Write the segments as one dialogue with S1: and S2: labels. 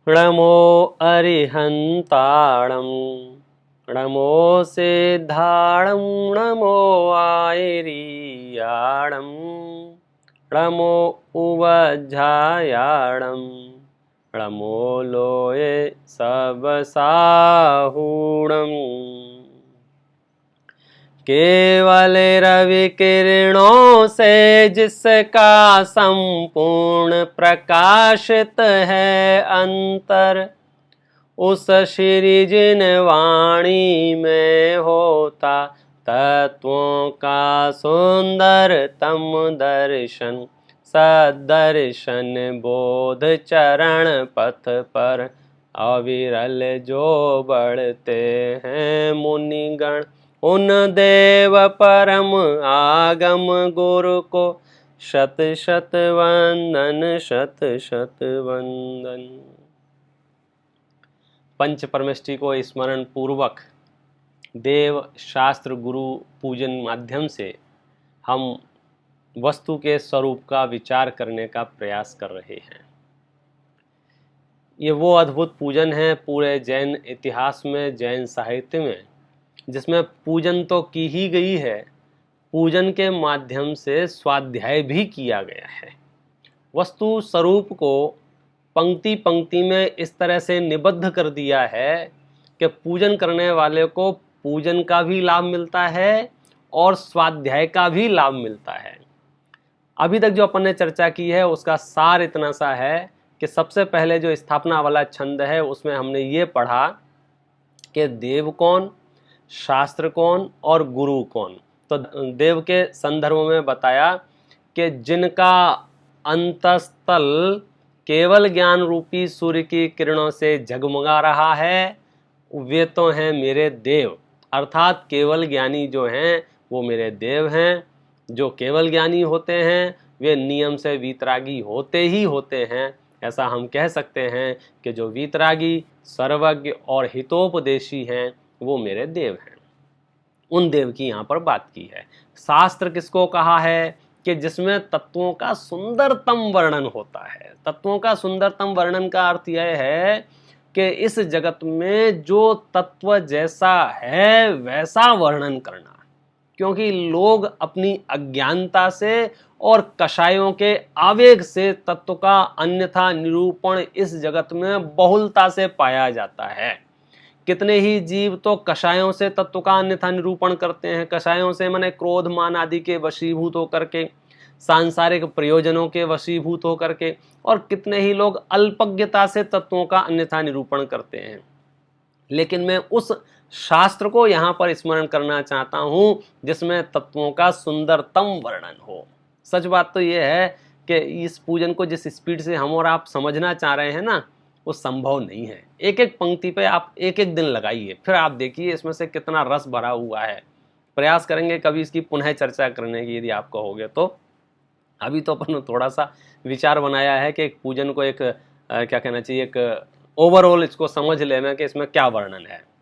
S1: नमो अरिहन्ताणं नमो सिद्धाणं नमो आयर्याणं नमो उवज्झायाणं नमो लोये सबसाहूणम्। केवल रवि किरणों से जिसका संपूर्ण प्रकाशित है अंतर, उस श्री जिन वाणी में होता तत्वों का सुंदरतम दर्शन। सदर्शन बोध चरण पथ पर अविरल जो बढ़ते हैं मुनिगण, उन देव परम आगम गुरु को शत शत वंदन, शत शत वंदन। पंच परमेष्टि को स्मरण पूर्वक देव शास्त्र गुरु पूजन माध्यम से हम वस्तु के स्वरूप का विचार करने का प्रयास कर रहे हैं। ये वो अद्भुत पूजन है पूरे जैन इतिहास में, जैन साहित्य में, जिसमें पूजन तो की ही गई है, पूजन के माध्यम से स्वाध्याय भी किया गया है। वस्तु स्वरूप को पंक्ति पंक्ति में इस तरह से निबद्ध कर दिया है कि पूजन करने वाले को पूजन का भी लाभ मिलता है और स्वाध्याय का भी लाभ मिलता है। अभी तक जो अपन ने चर्चा की है उसका सार इतना सा है कि सबसे पहले जो स्थापना वाला छंद है उसमें हमने ये पढ़ा कि देव कौन, शास्त्र कौन और गुरु कौन। तो देव के संदर्भ में बताया कि जिनका अंतस्थल केवल ज्ञान रूपी सूर्य की किरणों से जगमगा रहा है, वे तो हैं मेरे देव। अर्थात केवल ज्ञानी जो हैं वो मेरे देव हैं। जो केवल ज्ञानी होते हैं वे नियम से वीतरागी होते ही होते हैं। ऐसा हम कह सकते हैं कि जो वीतरागी, सर्वज्ञ और हितोपदेशी हैं वो मेरे देव हैं। उन देव की यहाँ पर बात की है। शास्त्र किसको कहा है कि जिसमें तत्वों का सुंदरतम वर्णन होता है। तत्वों का सुंदरतम वर्णन का अर्थ यह है कि इस जगत में जो तत्व जैसा है वैसा वर्णन करना। क्योंकि लोग अपनी अज्ञानता से और कषायों के आवेग से तत्व का अन्यथा निरूपण इस जगत में बहुलता से पाया जाता है। कितने ही जीव तो कषायों से तत्व का अन्यथा निरूपण करते हैं। कषायों से माने क्रोध मान आदि के वशीभूत होकर के, सांसारिक प्रयोजनों के वशीभूत होकर के, और कितने ही लोग अल्पज्ञता से तत्वों का अन्यथा निरूपण करते हैं। लेकिन मैं उस शास्त्र को यहाँ पर स्मरण करना चाहता हूँ जिसमें तत्वों का सुंदरतम वर्णन हो। सच बात तो यह है कि इस पूजन को जिस स्पीड से हम और आप समझना चाह रहे हैं ना, वो संभव नहीं है। एक एक पंक्ति पे आप एक एक दिन लगाइए, फिर आप देखिए इसमें से कितना रस भरा हुआ है। प्रयास करेंगे कभी इसकी पुनः चर्चा करने की, यदि आप कहोगे तो। अभी तो अपन थोड़ा सा विचार बनाया है कि एक पूजन को एक क्या कहना चाहिए, एक ओवरऑल इसको समझ लेना कि इसमें क्या वर्णन है।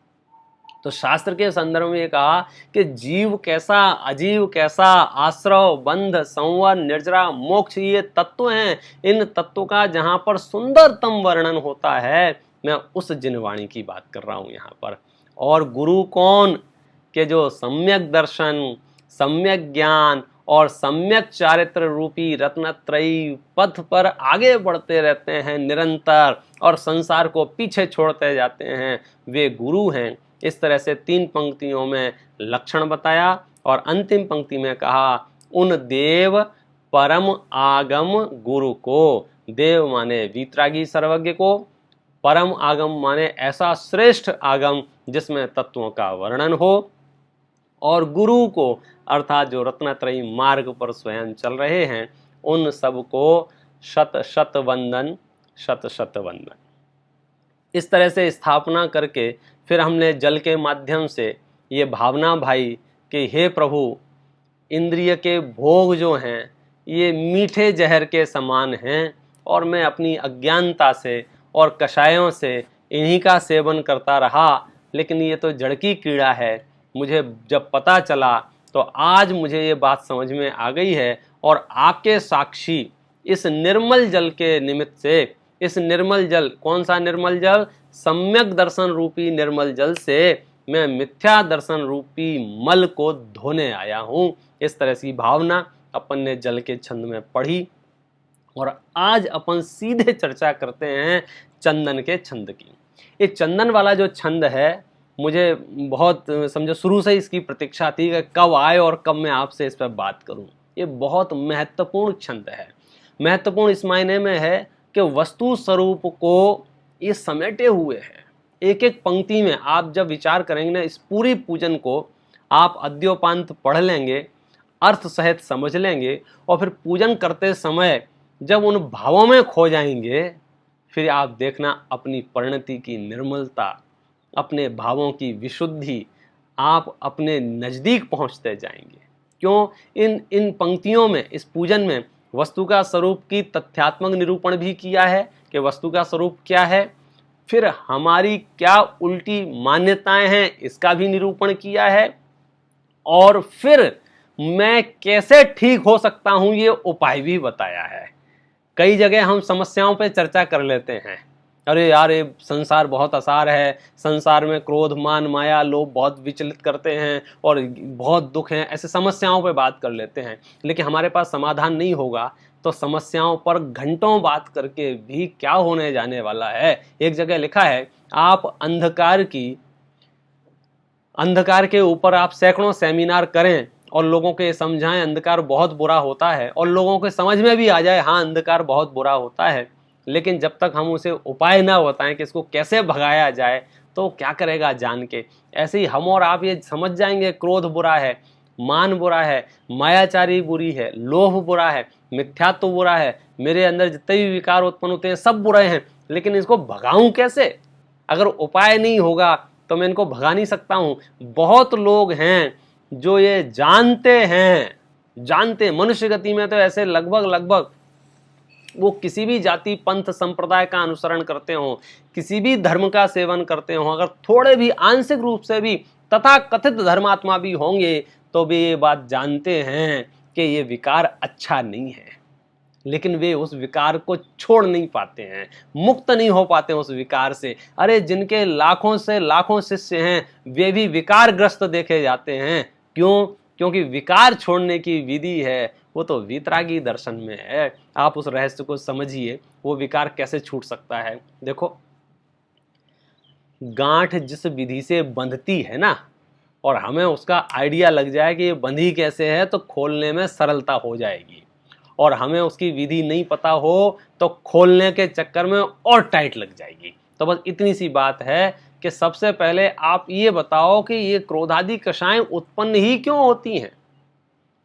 S1: तो शास्त्र के संदर्भ में ये कहा कि जीव कैसा, अजीव कैसा, आश्रव, बंध, संवर, निर्जरा, मोक्ष, ये तत्व हैं। इन तत्वों का जहां पर सुंदरतम वर्णन होता है, मैं उस जिनवाणी की बात कर रहा हूं यहां पर। और गुरु कौन के जो सम्यक दर्शन, सम्यक ज्ञान और सम्यक चारित्र रूपी रत्नत्रयी पथ पर आगे बढ़ते रहते हैं निरंतर और संसार को पीछे छोड़ते जाते हैं, वे गुरु हैं। इस तरह से तीन पंक्तियों में लक्षण बताया और अंतिम पंक्ति में कहा उन देव परम आगम गुरु को। देव माने वीतरागी सर्वज्ञ को, परम आगम माने ऐसा श्रेष्ठ आगम जिसमें तत्वों का वर्णन हो, और गुरु को अर्थात जो रत्नत्रयी मार्ग पर स्वयं चल रहे हैं, उन सब को शत शत वंदन, शत शत वंदन। इस तरह से स्थापना करके फिर हमने जल के माध्यम से ये भावना भाई कि हे प्रभु, इंद्रिय के भोग जो हैं ये मीठे जहर के समान हैं और मैं अपनी अज्ञानता से और कषायों से इन्हीं का सेवन करता रहा, लेकिन ये तो जड़ की कीड़ा है। मुझे जब पता चला तो आज मुझे ये बात समझ में आ गई है, और आपके साक्षी इस निर्मल जल के निमित्त से इस निर्मल जल, कौन सा निर्मल जल? सम्यक दर्शन रूपी निर्मल जल से मैं मिथ्या दर्शन रूपी मल को धोने आया हूं। इस तरह की भावना अपन ने जल के छंद में पढ़ी। और आज अपन सीधे चर्चा करते हैं चंदन के छंद की। ये चंदन वाला जो छंद है, मुझे बहुत समझो शुरू से इसकी प्रतीक्षा थी कि कब आए और कब मैं आपसे इस पर बात करूं। ये बहुत महत्वपूर्ण छंद है। महत्वपूर्ण इस मायने में है कि वस्तु स्वरूप को ये समेटे हुए है। एक एक पंक्ति में आप जब विचार करेंगे ना, इस पूरी पूजन को आप अद्योपांत पढ़ लेंगे, अर्थ सहित समझ लेंगे, और फिर पूजन करते समय जब उन भावों में खो जाएंगे, फिर आप देखना अपनी परिणति की निर्मलता, अपने भावों की विशुद्धि, आप अपने नज़दीक पहुंचते जाएंगे। क्यों? इन पंक्तियों में, इस पूजन में वस्तु का स्वरूप की तथ्यात्मक निरूपण भी किया है कि वस्तु का स्वरूप क्या है, फिर हमारी क्या उल्टी मान्यताएं हैं इसका भी निरूपण किया है, और फिर मैं कैसे ठीक हो सकता हूं ये उपाय भी बताया है। कई जगह हम समस्याओं पे चर्चा कर लेते हैं, अरे यार ये संसार बहुत आसार है, संसार में क्रोध मान माया लोभ बहुत विचलित करते हैं और बहुत दुख हैं, ऐसे समस्याओं पे बात कर लेते हैं। लेकिन हमारे पास समाधान नहीं होगा तो समस्याओं पर घंटों बात करके भी क्या होने जाने वाला है। एक जगह लिखा है, आप अंधकार के ऊपर आप सैकड़ों सेमिनार करें और लोगों को ये समझाएं अंधकार बहुत बुरा होता है, और लोगों को समझ में भी आ जाए हाँ अंधकार बहुत बुरा होता है, लेकिन जब तक हम उसे उपाय ना बताएं कि इसको कैसे भगाया जाए तो क्या करेगा जान के। ऐसे ही हम और आप ये समझ जाएंगे क्रोध बुरा है, मान बुरा है, मायाचारी बुरी है, लोभ बुरा है, मिथ्यात्व बुरा है, मेरे अंदर जितने भी विकार उत्पन्न होते हैं सब बुरे हैं, लेकिन इसको भगाऊं कैसे? अगर उपाय नहीं होगा तो मैं इनको भगा नहीं सकता हूं। बहुत लोग हैं जो ये जानते मनुष्य गति में तो ऐसे लगभग वो किसी भी जाति पंथ संप्रदाय का अनुसरण करते हो, किसी भी धर्म का सेवन करते हो, अगर थोड़े भी आंशिक रूप से भी तथा कथित धर्मात्मा भी होंगे तो भी ये बात जानते हैं कि ये विकार अच्छा नहीं है, लेकिन वे उस विकार को छोड़ नहीं पाते हैं, मुक्त नहीं हो पाते उस विकार से। अरे जिनके लाखों से लाखों शिष्य हैं वे भी विकारग्रस्त देखे जाते हैं। क्यों? क्योंकि विकार छोड़ने की विधि है वो तो वीतरागी दर्शन में है। आप उस रहस्य को समझिए, वो विकार कैसे छूट सकता है। देखो, गांठ जिस विधि से बंधती है ना, और हमें उसका आइडिया लग जाए कि ये बंधी कैसे है तो खोलने में सरलता हो जाएगी, और हमें उसकी विधि नहीं पता हो तो खोलने के चक्कर में और टाइट लग जाएगी। तो बस इतनी सी बात है कि सबसे पहले आप ये बताओ कि ये क्रोधादि कषाएं उत्पन्न ही क्यों होती हैं।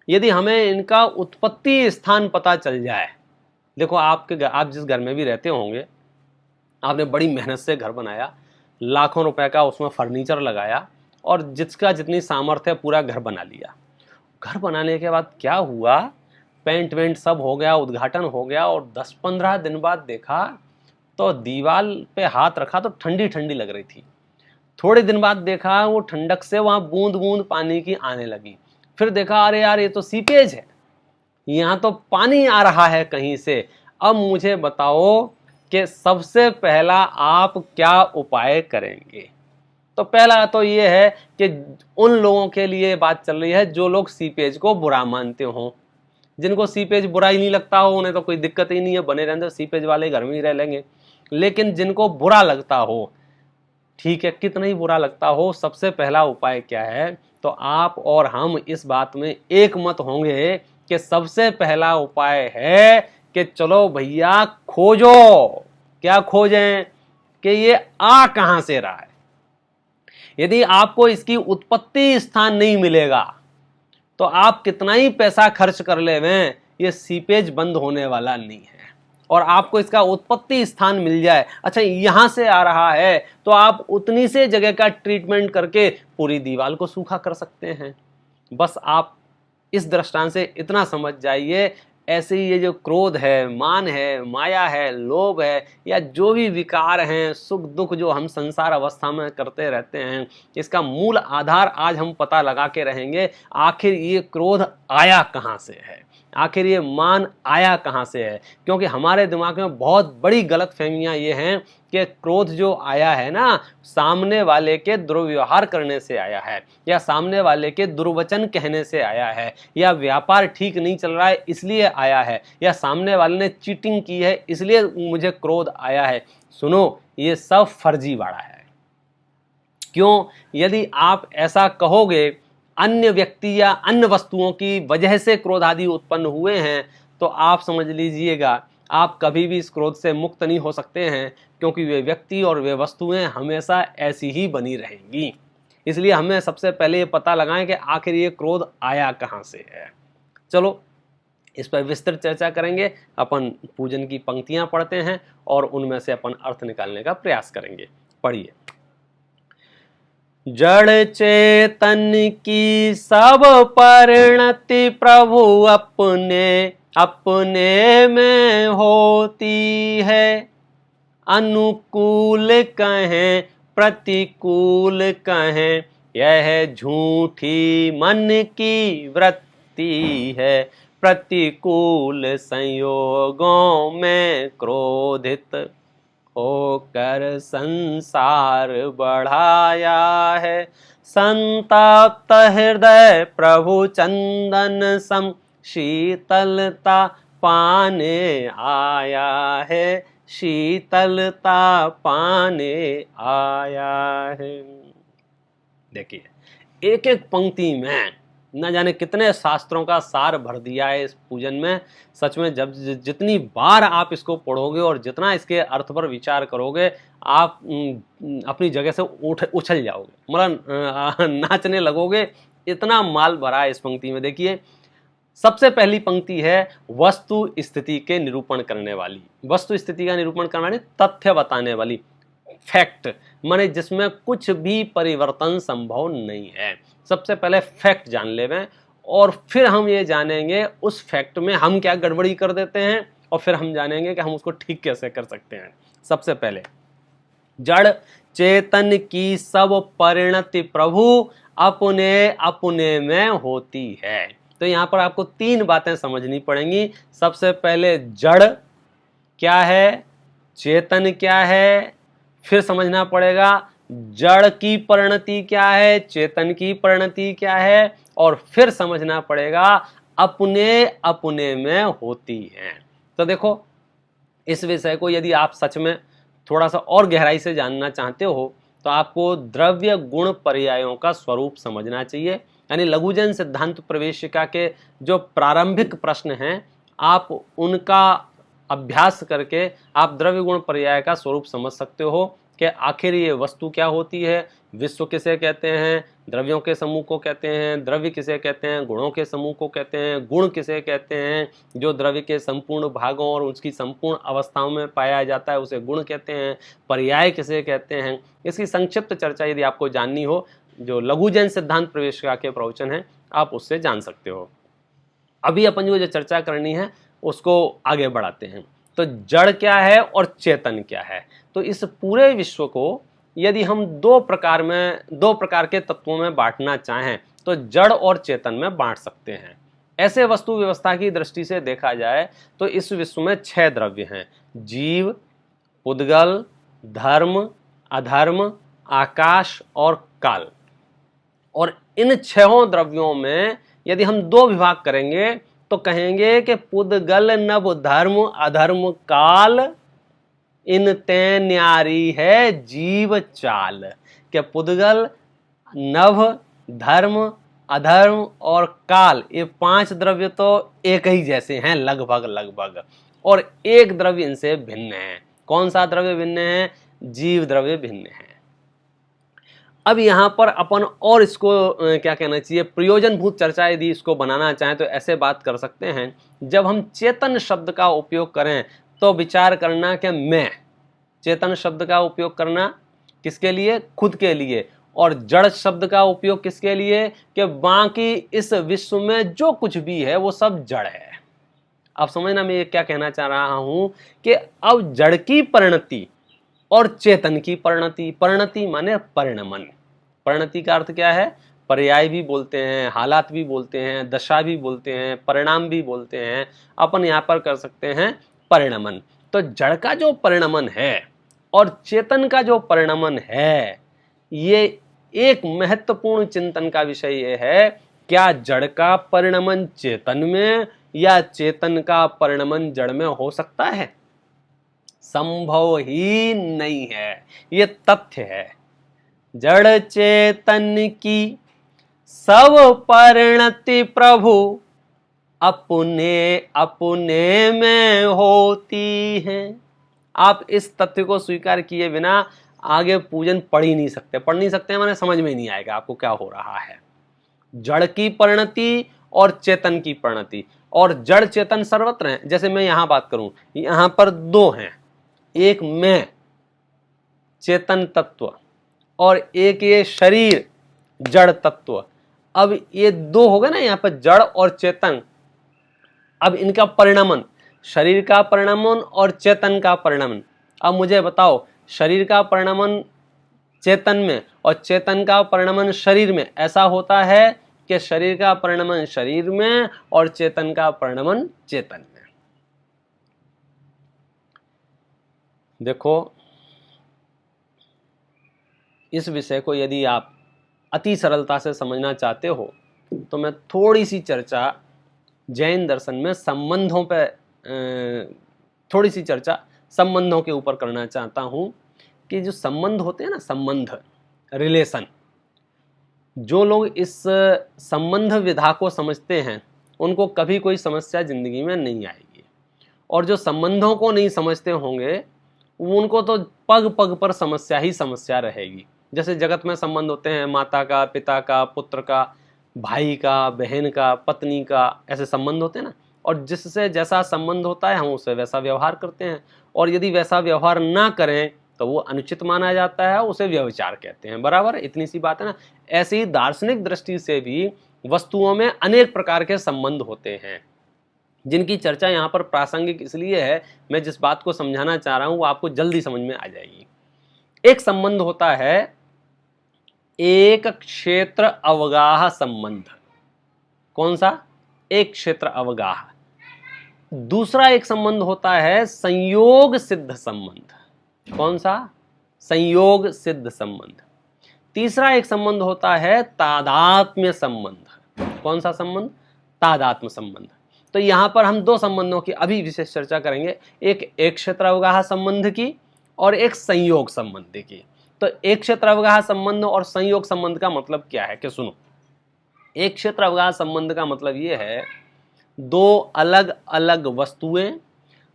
S1: यदि हमें इनका उत्पत्ति स्थान पता चल जाए, देखो आप जिस घर में भी रहते होंगे, आपने बड़ी मेहनत से घर बनाया, लाखों रुपए का उसमें फर्नीचर लगाया और जिसका जितनी सामर्थ्य पूरा घर बना लिया। घर बनाने के बाद क्या हुआ, पेंट वेंट सब हो गया, उद्घाटन हो गया, और 10-15 दिन बाद देखा तो दीवार पे हाथ रखा तो ठंडी ठंडी लग रही थी। थोड़े दिन बाद देखा वो ठंडक से वहां बूंद बूंद पानी की आने लगी। फिर देखा अरे यार ये तो सीपेज है, यहाँ तो पानी आ रहा है कहीं से। अब मुझे बताओ कि सबसे पहला आप क्या उपाय करेंगे। तो पहला तो ये है कि उन लोगों के लिए बात चल रही है जो लोग सीपेज को बुरा मानते हो। जिनको सीपेज बुरा ही नहीं लगता हो उन्हें तो कोई दिक्कत ही नहीं है, बने रहने सीपेज वाले घर में ही रह लेंगे। लेकिन जिनको बुरा लगता हो, ठीक है, कितना ही बुरा लगता हो, सबसे पहला उपाय क्या है, तो आप और हम इस बात में एक मत होंगे कि सबसे पहला उपाय है कि चलो भैया खोजो। क्या खोजें? कि ये आ कहां से रहा है। यदि आपको इसकी उत्पत्ति स्थान नहीं मिलेगा तो आप कितना ही पैसा खर्च कर लेवें, ये सीपेज बंद होने वाला नहीं है। और आपको इसका उत्पत्ति स्थान मिल जाए, अच्छा यहां से आ रहा है, तो आप उतनी से जगह का ट्रीटमेंट करके पूरी दीवार को सूखा कर सकते हैं। बस आप इस दृष्टांत से इतना समझ जाइए, ऐसे ही ये जो क्रोध है, मान है, माया है, लोभ है, या जो भी विकार हैं, सुख दुख जो हम संसार अवस्था में करते रहते हैं, इसका मूल आधार आज हम पता लगा के रहेंगे। आखिर ये क्रोध आया कहाँ से है, आखिर ये मान आया कहाँ से है, क्योंकि हमारे दिमाग में बहुत बड़ी गलतफहमियां ये हैं कि क्रोध जो आया है ना, सामने वाले के दुर्व्यवहार करने से आया है, या सामने वाले के दुर्वचन कहने से आया है, या व्यापार ठीक नहीं चल रहा है इसलिए आया है, या सामने वाले ने चीटिंग की है इसलिए मुझे क्रोध आया है। सुनो, ये सब फर्जीवाड़ा है। क्यों? यदि आप ऐसा कहोगे अन्य व्यक्ति या अन्य वस्तुओं की वजह से क्रोध आदि उत्पन्न हुए हैं, तो आप समझ लीजिएगा आप कभी भी इस क्रोध से मुक्त नहीं हो सकते हैं, क्योंकि वे व्यक्ति और वे वस्तुएं हमेशा ऐसी ही बनी रहेंगी। इसलिए हमें सबसे पहले ये पता लगाएं कि आखिर ये क्रोध आया कहाँ से है। चलो इस पर विस्तृत चर्चा करेंगे। अपन पूजन की पंक्तियां पढ़ते हैं और उनमें से अपन अर्थ निकालने का प्रयास करेंगे। पढ़िए। जड़ चेतन की सब परिणति प्रभु अपने अपने में होती है। अनुकूल कहें प्रतिकूल कहें, यह झूठी मन की वृत्ति है। प्रतिकूल संयोगों में क्रोधित होकर संसार बढ़ाया है। संताप्त हृदय प्रभु चंदन सम शीतलता पाने आया है। शीतलता पाने आया है। देखिए, एक एक पंक्ति में न जाने कितने शास्त्रों का सार भर दिया है इस पूजन में। सच में जब जितनी बार आप इसको पढ़ोगे और जितना इसके अर्थ पर विचार करोगे, आप अपनी जगह से उछल जाओगे, मतलब नाचने लगोगे। इतना माल भरा है इस पंक्ति में। देखिए, सबसे पहली पंक्ति है वस्तु स्थिति के निरूपण करने वाली। वस्तु स्थिति का निरूपण करने वाली, तथ्य बताने वाली, फैक्ट, माने जिसमें कुछ भी परिवर्तन संभव नहीं है। सबसे पहले फैक्ट जान लें और फिर हम ये जानेंगे उस फैक्ट में हम क्या गड़बड़ी कर देते हैं, और फिर हम जानेंगे कि हम उसको ठीक कैसे कर सकते हैं। सबसे पहले, जड़ चेतन की सब परिणति प्रभु अपने अपने में होती है। तो यहां पर आपको तीन बातें समझनी पड़ेंगी। सबसे पहले जड़ क्या है, चेतन क्या है, फिर समझना पड़ेगा जड़ की परिणति क्या है, चेतन की परिणति क्या है, और फिर समझना पड़ेगा अपने अपने में होती है। तो देखो, इस विषय को यदि आप सच में थोड़ा सा और गहराई से जानना चाहते हो तो आपको द्रव्य गुण पर्यायों का स्वरूप समझना चाहिए। यानी लघुजन सिद्धांत प्रवेशिका के जो प्रारंभिक प्रश्न हैं, आप उनका अभ्यास करके आप द्रव्य गुण पर्याय का स्वरूप समझ सकते हो कि आखिर ये वस्तु क्या होती है, विश्व किसे कहते हैं, द्रव्यों के समूह को कहते हैं, द्रव्य किसे कहते हैं, गुणों के समूह को कहते हैं, गुण किसे कहते हैं, जो द्रव्य के संपूर्ण भागों और उसकी संपूर्ण अवस्थाओं में पाया जाता है उसे गुण कहते हैं, पर्याय किसे कहते हैं। इसकी संक्षिप्त चर्चा यदि आपको जाननी हो, जो लघुजन सिद्धांत प्रवेशिका के प्रवचन हैं, आप उससे जान सकते हो। अभी अपन जो चर्चा करनी है उसको आगे बढ़ाते हैं। तो जड़ क्या है और चेतन क्या है। तो इस पूरे विश्व को यदि हम दो प्रकार के तत्वों में बांटना चाहें तो जड़ और चेतन में बांट सकते हैं। ऐसे वस्तु व्यवस्था की दृष्टि से देखा जाए तो इस विश्व में 6 द्रव्य हैं: जीव, पुद्गल, धर्म, अधर्म, आकाश और काल। और इन 6 द्रव्यों में यदि हम 2 विभाग करेंगे तो कहेंगे कि पुद्गल नभ धर्म अधर्म काल, इन ते न्यारी है जीव चाल। कि पुद्गल, नभ, धर्म, अधर्म और काल, ये 5 द्रव्य तो एक ही जैसे हैं लगभग, और एक द्रव्य इनसे भिन्न है। कौन सा द्रव्य भिन्न है? जीव द्रव्य भिन्न है। अब यहाँ पर अपन और इसको क्या कहना चाहिए, प्रयोजनभूत चर्चा यदि इसको बनाना चाहें तो ऐसे बात कर सकते हैं। जब हम चेतन शब्द का उपयोग करें तो विचार करना कि मैं, चेतन शब्द का उपयोग करना किसके लिए? खुद के लिए। और जड़ शब्द का उपयोग किसके लिए? कि बाकी इस विश्व में जो कुछ भी है वो सब जड़ है। आप समझना मैं ये क्या कहना चाह रहा हूं कि अब जड़ की परिणति और चेतन की परिणति, परिणति माने परिणमन। परिणति का अर्थ क्या है? पर्याय भी बोलते हैं, हालात भी बोलते हैं, दशा भी बोलते हैं, परिणाम भी बोलते हैं। अपन यहाँ पर कर सकते हैं परिणमन। तो जड़ का जो परिणमन है और चेतन का जो परिणमन है, ये एक महत्वपूर्ण चिंतन का विषय ये है, क्या जड़ का परिणमन चेतन में या चेतन का परिणमन जड़ में हो सकता है? संभव ही नहीं है, ये तथ्य है। जड़ चेतन की सब परिणति प्रभु अपने अपने में होती है। आप इस तथ्य को स्वीकार किए बिना आगे पूजन पढ़ ही नहीं सकते। पढ़ नहीं सकते माने समझ में ही नहीं आएगा आपको क्या हो रहा है। जड़ की परिणति और चेतन की परिणति, और जड़ चेतन सर्वत्र हैं। जैसे मैं यहां बात करूं, यहां पर दो हैं, एक मैं चेतन तत्व और एक ये शरीर जड़ तत्व। अब ये दो हो गए ना यहां पर, जड़ और चेतन। अब इनका परिणमन, शरीर का परिणमन और चेतन का परिणमन। अब मुझे बताओ, शरीर का परिणमन चेतन में और चेतन का परिणमन शरीर में ऐसा होता है कि शरीर का परिणमन शरीर में और चेतन का परिणमन चेतन में। देखो, इस विषय को यदि आप अति सरलता से समझना चाहते हो तो मैं थोड़ी सी चर्चा जैन दर्शन में संबंधों पे थोड़ी सी चर्चा संबंधों के ऊपर करना चाहता हूं कि जो संबंध होते हैं ना, संबंध, रिलेशन, जो लोग इस संबंध विधा को समझते हैं उनको कभी कोई समस्या जिंदगी में नहीं आएगी, और जो संबंधों को नहीं समझते होंगे उनको तो पग पग पर समस्या ही समस्या रहेगी। जैसे जगत में संबंध होते हैं माता का, पिता का, पुत्र का, भाई का, बहन का, पत्नी का, ऐसे संबंध होते हैं ना, और जिससे जैसा संबंध होता है हम उससे वैसा व्यवहार करते हैं, और यदि वैसा व्यवहार ना करें तो वो अनुचित माना जाता है, उसे व्यभिचार कहते हैं। बराबर, इतनी सी बात है ना। ऐसी दार्शनिक दृष्टि से भी वस्तुओं में अनेक प्रकार के संबंध होते हैं, जिनकी चर्चा यहाँ पर प्रासंगिक इसलिए है, मैं जिस बात को समझाना चाह रहा हूँ वो आपको जल्दी समझ में आ जाएगी। एक संबंध होता है एक क्षेत्र अवगाह संबंध। कौन सा? एक क्षेत्र अवगाह। दूसरा एक संबंध होता है संयोग सिद्ध संबंध। कौन सा? संयोग सिद्ध संबंध। तीसरा एक संबंध होता है तादात्म्य संबंध। कौन सा संबंध? तादात्म्य संबंध। तो यहां पर हम दो संबंधों की अभी विशेष चर्चा करेंगे, एक क्षेत्र अवगाह संबंध की और एक संयोग संबंध की। तो एक क्षेत्र अवगाह संबंध और संयोग संबंध का मतलब क्या है कि सुनो। एक क्षेत्र अवगाह संबंध का मतलब यह है, दो अलग अलग वस्तुएं,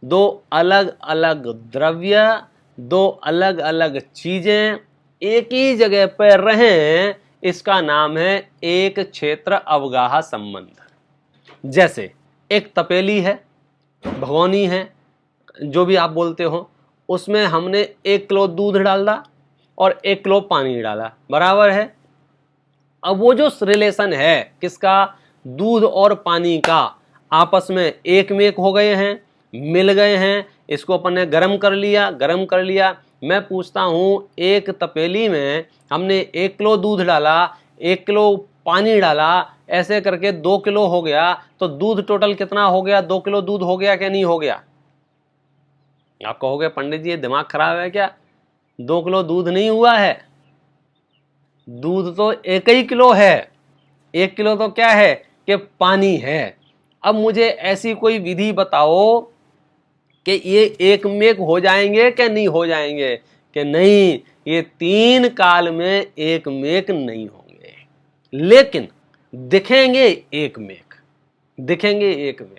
S1: दो अलग अलग द्रव्य, दो अलग अलग चीजें एक ही जगह पर रहें, इसका नाम है एक क्षेत्र अवगाह संबंध। जैसे एक तपेली है, भगोनी है, जो भी आप बोलते हो, उसमें हमने 1 किलो दूध डाला और 1 किलो पानी डाला, बराबर है। अब वो जो रिलेशन है किसका? दूध और पानी का, आपस में एक में एक हो गए हैं, मिल गए हैं। इसको अपन ने गर्म कर लिया। मैं पूछता हूँ, एक तपेली में हमने 1 किलो दूध डाला, 1 किलो पानी डाला, ऐसे करके 2 किलो हो गया। तो दूध टोटल कितना हो गया? 2 किलो दूध हो गया क्या नहीं हो गया? आप कहोगे पंडित जी ये दिमाग खराब है क्या? 2 किलो दूध नहीं हुआ है, दूध तो 1 ही किलो है। 1 किलो तो क्या है कि पानी है। अब मुझे ऐसी कोई विधि बताओ कि ये एक में हो जाएंगे क्या नहीं हो जाएंगे? कि नहीं, ये 3 काल में एक में नहीं होंगे, लेकिन दिखेंगे एक में।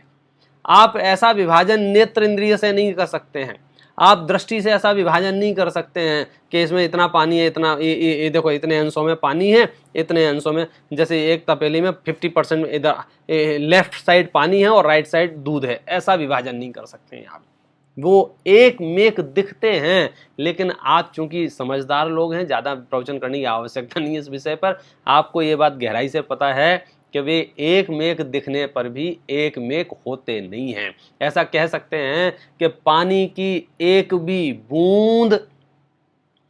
S1: आप ऐसा विभाजन नेत्र इंद्रिय से नहीं कर सकते हैं, आप दृष्टि से ऐसा विभाजन नहीं कर सकते हैं कि इसमें इतना पानी है, इतना ये देखो इतने अंशों में पानी है, इतने अंशों में, जैसे एक तपेली में 50% इधर लेफ्ट साइड पानी है और राइट साइड दूध है, ऐसा विभाजन नहीं कर सकते हैं आप। वो एक मेक दिखते हैं, लेकिन आप चूंकि समझदार लोग हैं, ज़्यादा प्रवचन करने की आवश्यकता नहीं है इस विषय पर। आपको ये बात गहराई से पता है कि वे एक मेक दिखने पर भी एक मेक होते नहीं हैं। ऐसा कह सकते हैं कि पानी की एक भी बूंद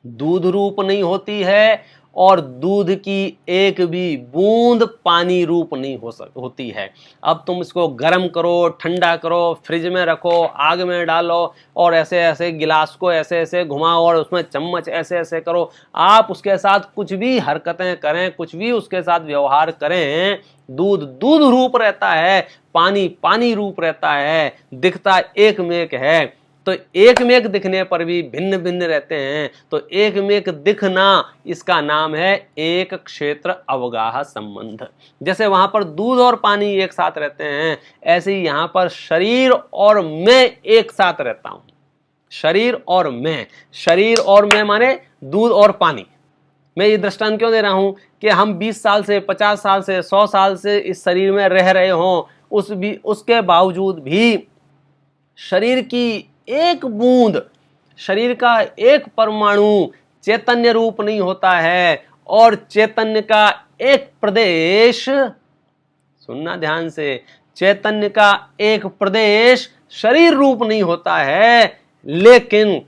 S1: दूध रूप नहीं होती है और दूध की एक भी बूंद पानी रूप नहीं होती है। अब तुम इसको गर्म करो, ठंडा करो, फ्रिज में रखो, आग में डालो और ऐसे ऐसे गिलास को ऐसे ऐसे घुमाओ और उसमें चम्मच ऐसे ऐसे करो, आप उसके साथ कुछ भी हरकतें करें, कुछ भी उसके साथ व्यवहार करें, दूध दूध रूप रहता है, पानी पानी रूप रहता है, दिखता एक मेक है। तो एक मेक दिखने पर भी भिन्न भिन्न रहते हैं। तो एक मेक दिखना, इसका नाम है एक क्षेत्र अवगाह संबंध। जैसे वहां पर दूध और पानी एक साथ रहते हैं, ऐसे ही यहां पर शरीर और मैं एक साथ रहता हूं। शरीर और मैं माने दूध और पानी। मैं ये दृष्टांत क्यों दे रहा हूं कि हम 20 साल से, 50 साल से, 100 साल से इस शरीर में रह रहे हों, उसके बावजूद भी शरीर की एक बूंद, शरीर का एक परमाणु चैतन्य रूप नहीं होता है, और चैतन्य का एक प्रदेश, सुनना ध्यान से, चैतन्य का एक प्रदेश शरीर रूप नहीं होता है। लेकिन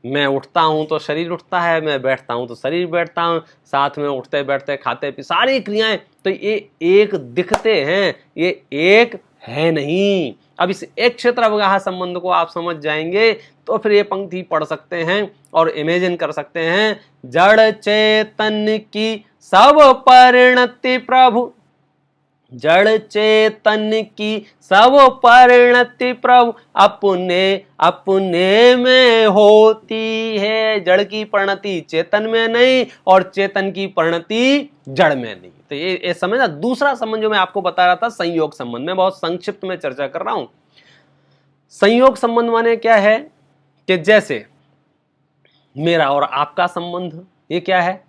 S1: मैं उठता हूं तो शरीर उठता है, मैं बैठता हूं तो शरीर बैठता हूं, साथ में उठते बैठते खाते पी सारी क्रियाएं, तो ये एक दिखते हैं, ये एक है नहीं। अब इस एक क्षेत्र अवगाह संबंध को आप समझ जाएंगे तो फिर ये पंक्ति पढ़ सकते हैं और इमेजिन कर सकते हैं, जड़ चेतन की सब परिणति प्रभु, जड़ चेतन की सब परिणति प्रभु अपने अपने में होती है। जड़ की परिणति चेतन में नहीं और चेतन की परिणति जड़ में नहीं। तो ये समझना। दूसरा संबंध जो मैं आपको बता रहा था संयोग संबंध, में बहुत संक्षिप्त में चर्चा कर रहा हूं। संयोग संबंध माने क्या है कि जैसे मेरा और आपका संबंध, ये क्या है?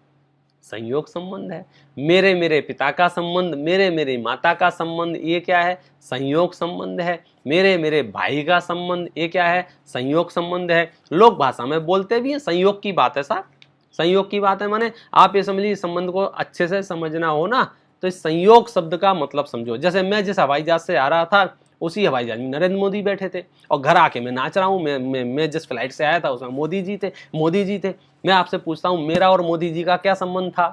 S1: संयोग संबंध है। मेरे पिता का संबंध, मेरे माता का संबंध, ये क्या है? संयोग संबंध है। मेरे भाई का संबंध, ये क्या है? संयोग संबंध है। लोक भाषा में बोलते भी हैं संयोग की बात है साहब, संयोग की बात है। माने आप ये समझ लीजिए, संबंध को अच्छे से समझना हो ना तो इस संयोग शब्द का मतलब समझो। जैसे मैं जिस हवाई जहाज से आ रहा था उसी हवाई जहाज में नरेंद्र मोदी बैठे थे और घर आके मैं नाच रहा हूँ। मैं जिस फ्लाइट से आया था उसमें मोदी जी थे। मैं आपसे पूछता हूँ मेरा और मोदी जी का क्या संबंध था?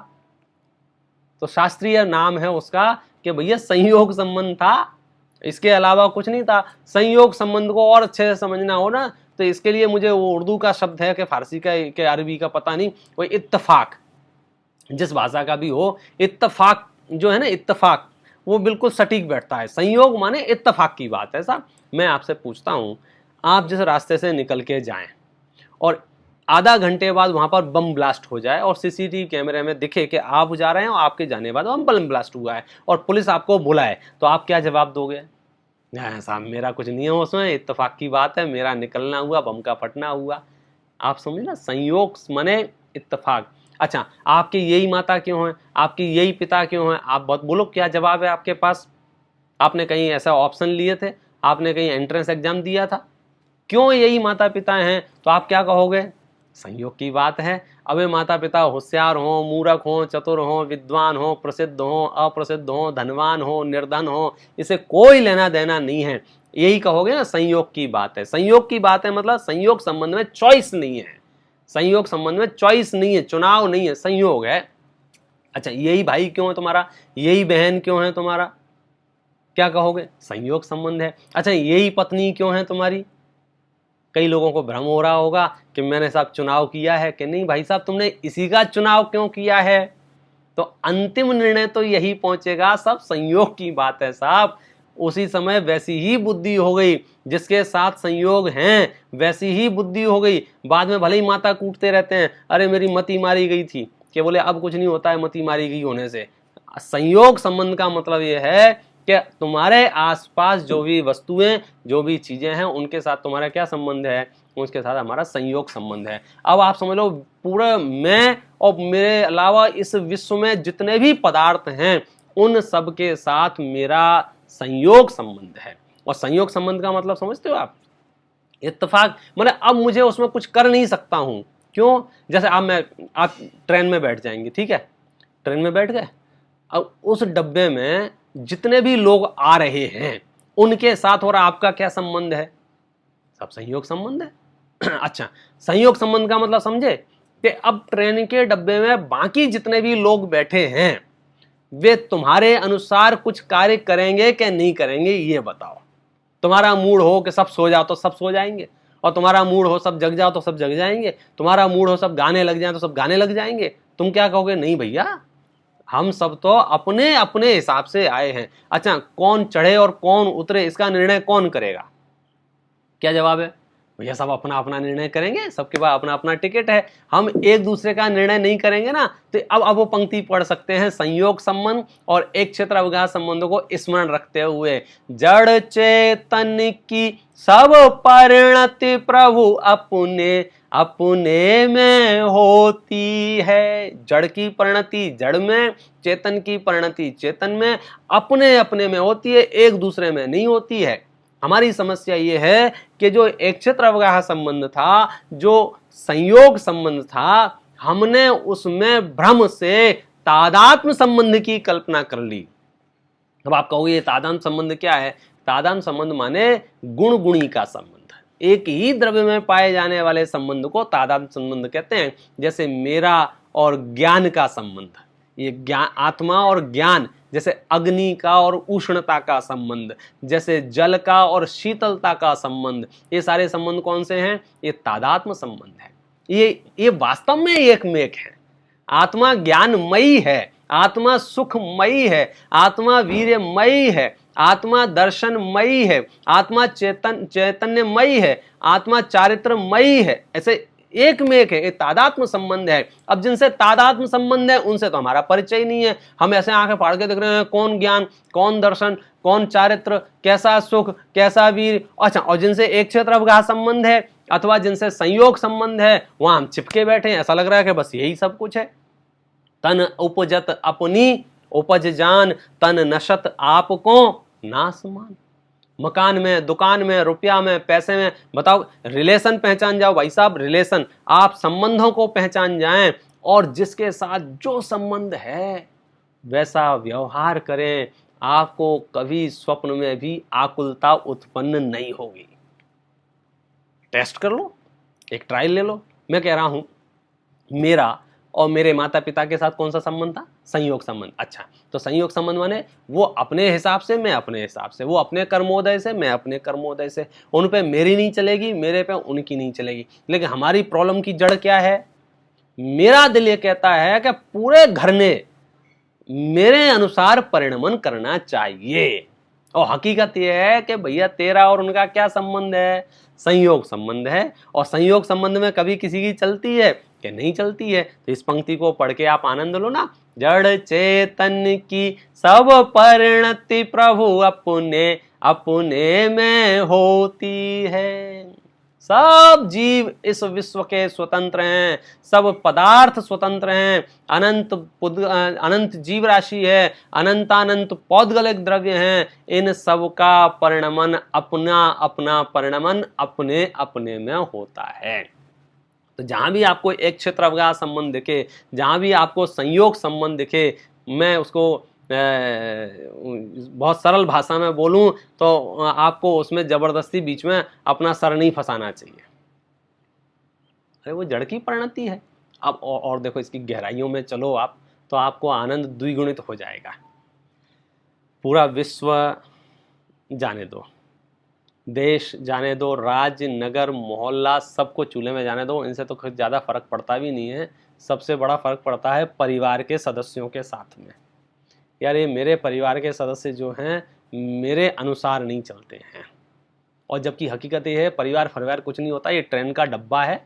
S1: तो शास्त्रीय नाम है उसका कि भैया संयोग संबंध था, इसके अलावा कुछ नहीं था। संयोग संबंध को और अच्छे से समझना हो ना तो इसके लिए मुझे वो उर्दू का शब्द है कि फारसी का कि अरबी का पता नहीं, वो इत्तफाक, जिस भाषा का भी हो, इत्तफाक जो है ना, इत्तफाक वो बिल्कुल सटीक बैठता है। संयोग माने इत्तफाक की बात है साहब। मैं आपसे पूछता हूं, आप जिस रास्ते से निकल के जाएं और आधा घंटे बाद वहां पर बम ब्लास्ट हो जाए और सीसीटीवी कैमरे में दिखे कि आप जा रहे हैं और आपके जाने बाद वहां बम ब्लास्ट हुआ है और पुलिस आपको बुलाए, तो आप क्या जवाब दोगे? साहब मेरा कुछ नहीं है उसमें, इत्तफाक की बात है, मेरा निकलना हुआ, बम का फटना हुआ। आप समझे ना, संयोग माने इत्तफाक। अच्छा, आपकी यही माता क्यों है, आपकी यही पिता क्यों है? आप बोलो क्या जवाब है आपके पास? आपने कहीं ऐसा ऑप्शन लिए थे? आपने कहीं एंट्रेंस एग्जाम दिया था? क्यों यही माता पिता हैं? तो आप क्या कहोगे? संयोग की बात है। अब माता पिता होशियार हो, मूर्ख हो, चतुर हो, विद्वान हो, प्रसिद्ध हो, अप्रसिद्ध हो, धनवान हो, निर्धन हो, इसे कोई लेना देना नहीं है। यही कहोगे ना, संयोग की बात है। संयोग की बात है मतलब संयोग संबंध में चॉइस नहीं है। संयोग संबंध में चॉइस नहीं है, चुनाव नहीं है, संयोग है। अच्छा, यही भाई क्यों है तुम्हारा, यही बहन क्यों है तुम्हारा? क्या कहोगे? संयोग संबंध है। अच्छा, यही पत्नी क्यों है तुम्हारी? कई लोगों को भ्रम हो रहा होगा कि मैंने साहब चुनाव किया है कि नहीं। भाई साहब तुमने इसी का चुनाव क्यों किया है? तो अंतिम निर्णय तो यही पहुंचेगा, सब संयोग की बात है साहब। उसी समय वैसी ही बुद्धि हो गई, जिसके साथ संयोग हैं वैसी ही बुद्धि हो गई। बाद में भले ही माता कूटते रहते हैं, अरे मेरी मती मारी गई थी, कि बोले अब कुछ नहीं होता है मती मारी गई होने से। संयोग संबंध का मतलब यह है कि तुम्हारे आसपास जो भी वस्तुएं, जो भी चीजें हैं, उनके साथ तुम्हारा क्या संबंध है? उसके साथ हमारा संयोग संबंध है। अब आप समझ लो, पूरा मैं और मेरे अलावा इस विश्व में जितने भी पदार्थ हैं उन सब के साथ मेरा संयोग संबंध है। और संयोग संबंध का मतलब समझते हो आप? इत्तेफाक। मतलब अब मुझे उसमें कुछ कर नहीं सकता हूं। क्यों? जैसे आप ट्रेन में बैठ जाएंगे, ठीक है, ट्रेन में बैठ गए, अब उस डब्बे में जितने भी लोग आ रहे हैं उनके साथ और आपका क्या संबंध है? सब संयोग संबंध है। अच्छा, संयोग संबंध का मतलब समझे? कि अब ट्रेन के डब्बे में बाकी जितने भी लोग बैठे हैं वे तुम्हारे अनुसार कुछ कार्य करेंगे कि नहीं करेंगे, ये बताओ। तुम्हारा मूड हो कि सब सो जाओ तो सब सो जाएंगे, और तुम्हारा मूड हो सब जग जाओ तो सब जग जाएंगे, तुम्हारा मूड हो सब गाने लग जाए तो सब गाने लग जाएंगे। तुम क्या कहोगे? नहीं भैया, हम सब तो अपने अपने हिसाब से आए हैं। अच्छा, कौन चढ़े और कौन उतरे इसका निर्णय कौन करेगा? क्या जवाब है? भैया सब अपना अपना निर्णय करेंगे, सबके पास अपना अपना टिकट है, हम एक दूसरे का निर्णय नहीं करेंगे ना। तो अब वो पंक्ति पढ़ सकते हैं, संयोग संबंध और एक क्षेत्र अवगाह संबंधों को स्मरण रखते हुए। जड़ चेतन की सब परिणति प्रभु अपने अपने में होती है। जड़ की परिणति जड़ में, चेतन की परिणति चेतन में, अपने अपने में होती है, एक दूसरे में नहीं होती है। हमारी समस्या ये है कि जो एक क्षेत्र अवगाह संबंध था, जो संयोग संबंध था, हमने उसमें भ्रम से तादात्म्य संबंध की कल्पना कर ली। अब आप कहोगे ये तादात्म्य संबंध क्या है? तादात्म्य संबंध माने गुण गुणी का संबंध। एक ही द्रव्य में पाए जाने वाले संबंध को तादात्म्य संबंध कहते हैं। जैसे मेरा और ज्ञान का संबंध, ये ज्ञान, आत्मा और ज्ञान, जैसे अग्नि का और उष्णता का संबंध, जैसे जल का और शीतलता का संबंध, ये सारे संबंध कौन से हैं? ये तादात्म्य संबंध है। ये वास्तव में एक मेक है। आत्मा ज्ञानमयी है, आत्मा सुखमयी है, आत्मा वीर्यमयी है, आत्मा दर्शनमयी है, आत्मा चैतन्यमयी है, आत्मा चारित्रमयी है। ऐसे एक में एक है, ये तादात्म्य संबंध है। अब जिनसे तादात्म्य संबंध है उनसे तो हमारा परिचय नहीं है, हम ऐसे आंखें फाड़ के देख रहे हैं कौन ज्ञान, कौन दर्शन, कौन चारित्र, कैसा सुख, कैसा वीर। अच्छा, और जिनसे एक क्षेत्र अवगाह संबंध है अथवा जिनसे संयोग संबंध है, वहां हम चिपके बैठे हैं, ऐसा लग रहा है कि बस यही सब कुछ है। तन उपजत अपनी उपज जान, तन नशत आपको नासमान। मकान में, दुकान में, रुपया में, पैसे में, बताओ, रिलेशन पहचान जाओ भाई साहब, रिलेशन, आप संबंधों को पहचान जाएं और जिसके साथ जो संबंध है वैसा व्यवहार करें, आपको कभी स्वप्न में भी आकुलता उत्पन्न नहीं होगी। टेस्ट कर लो, एक ट्रायल ले लो। मैं कह रहा हूं मेरा और मेरे माता पिता के साथ कौन सा संबंध था? संयोग संबंध। अच्छा, तो संयोग संबंध माने वो अपने हिसाब से, मैं अपने हिसाब से, वो अपने कर्मोदय से, मैं अपने कर्मोदय से। उन पे मेरी नहीं चलेगी, मेरे पे उनकी नहीं चलेगी। लेकिन हमारी प्रॉब्लम की जड़ क्या है? मेरा दिल ये कहता है कि पूरे घर ने मेरे अनुसार परिणमन करना चाहिए। और हकीकत यह है कि भैया तेरा और उनका क्या संबंध है? संयोग संबंध है। और संयोग संबंध में कभी किसी की चलती है कि नहीं चलती है? तो इस पंक्ति को पढ़ के आप आनंद लो ना। जड़ चेतन की सब परिणति प्रभु अपने अपने में होती है। सब जीव इस विश्व के स्वतंत्र हैं, सब पदार्थ स्वतंत्र हैं, अनंत जीव राशि है, अनंतानंत पौद्गलिक द्रव्य हैं। इन सब का परिणमन, अपना अपना परिणमन अपने अपने में होता है। तो जहां भी आपको एक क्षेत्र अवगाह संबंध दिखे, जहां भी आपको संयोग संबंध दिखे, मैं उसको बहुत सरल भाषा में बोलूं तो आपको उसमें जबरदस्ती बीच में अपना सर नहीं फंसाना चाहिए। अरे वो जड़ की परिणति है। अब और देखो, इसकी गहराइयों में चलो आप, तो आपको आनंद द्विगुणित हो जाएगा। पूरा विश्व जाने दो, देश जाने दो, राज्य, नगर, मोहल्ला, सबको चूल्हे में जाने दो, इनसे तो कुछ ज़्यादा फर्क पड़ता भी नहीं है। सबसे बड़ा फर्क पड़ता है परिवार के सदस्यों के साथ में। यार ये मेरे परिवार के सदस्य जो हैं मेरे अनुसार नहीं चलते हैं। और जबकि हकीकत ये है, परिवार कुछ नहीं होता, ये ट्रेन का डब्बा है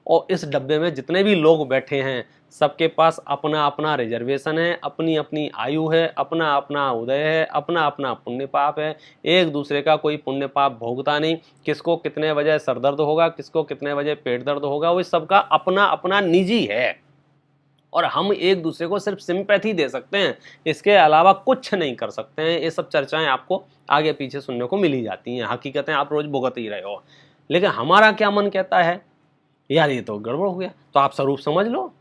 S1: और इस डब्बे में जितने भी लोग बैठे हैं सबके पास अपना अपना रिजर्वेशन है, अपनी अपनी आयु है, अपना अपना उदय है, अपना अपना पुण्य पाप है। एक दूसरे का कोई पुण्य पाप भोगता नहीं। किसको कितने बजे सर दर्द होगा, किसको कितने बजे पेट दर्द होगा, वो सबका अपना अपना निजी है। और हम एक दूसरे को सिर्फ सिंपैथी दे सकते हैं, इसके अलावा कुछ नहीं कर सकते हैं। ये सब चर्चाएं आपको आगे पीछे सुनने को मिल ही जाती हैं, हकीकतें आप रोज भुगत ही रहे हो। लेकिन हमारा क्या मन कहता है, यार ये तो गड़बड़ हो गया। तो आप स्वरूप समझ लो।